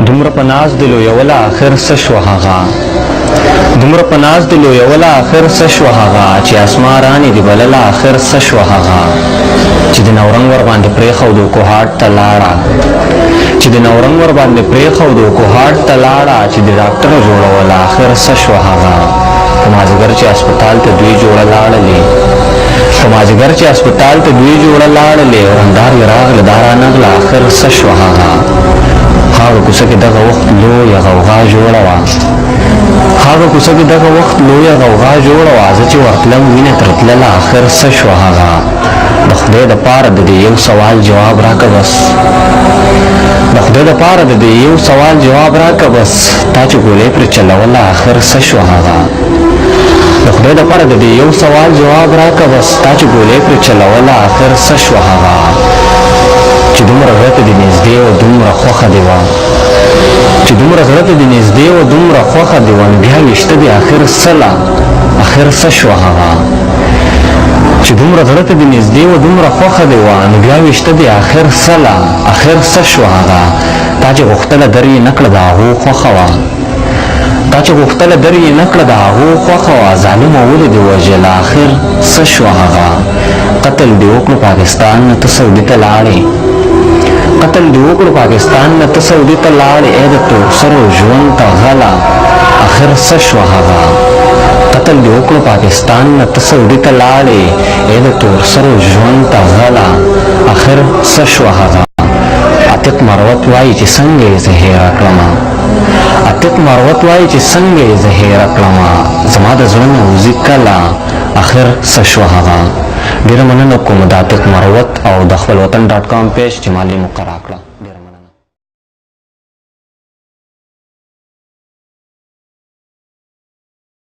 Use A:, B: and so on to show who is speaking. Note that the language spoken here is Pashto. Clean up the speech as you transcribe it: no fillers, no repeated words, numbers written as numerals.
A: دومره په ناز د لویوله آخر څه شوه هغه دومره په ناز د لویوله آخر څه شوه هغه چې اسمان رانې د بلله آخر څه شوه هغه چې د نورنګ ور باندې پرېښودو کوهاټ ته لاړه چې د نورنګ ور باندې پرېښودو کوهاټ ته لاړه چې د ډاکټر جوړوله آخر څه شوه هغه په مازدیګر چې هسپتال ته دوی جوړه لاړلې په مازدیګر چې هسپتال ته دوی جوړه لاړلې ورندار یې راغله دا رانغله آخر څه شوه هغه هغه کوڅه کې دغه وخت لویه غوغا جوړه وه هغه کوڅه کې دغه وخت لویه غوغا جوړه وه زه چې ورتلم وینه تر تلله آخر څه شوه هغه د خدای دپاره د دې یو سوال جواب راکه بس د خدای دپاره د دې یو سوال جواب راکه بس تا چې ګولۍ پرې چلوله آخر څه شوه هغه د خدای دپاره د دې یو سوال جواب راکه بس تا چې ګولۍ پرې چلوله آخر څه شوه هغه چې دومره زړه ته دې نږدې وه دومره خوښه دې وه چې دومره زړه ته دې نږدې وه دومره خوښه دې وه نو بیا ویشته دې آخر څه آخر څه شوه هغه چې دومره زړه ته دې نږدې وه دومره خوښه دې وه نو بیا ویشته دې آخر څه شوه هغه تا چې غوښتله در یې نه کړه د هغو خوښه وه تا چې غوښتله در یې نه کړه د هغو خوښه وه ظالمه ولې دې وژله آخر څه شوه هغه قتل دې وکړو پاکستان نه ته سعودي ته لاړې قتل دې وکړو پاکستان نه ته سعودي ته لاړې ای د تور سرو ژوند ته غله آخر څه شوه هغه قتل دې وکړو پاکستان نه ته سعودي ته لاړې ای د تور سرو ژوند ته غله آخر څه شوه هغه عتیق مروت وایي چې څنګه یې زه هېره کړمه عتیق مروت وایي چې څنګه یې زه هېره کړمه زما د زړه نه وځي کله آخر څه شوه هغه ډېره مننه کوم د عتیق مروت او د خپل وطن .com پیج چې ما لینک راکړه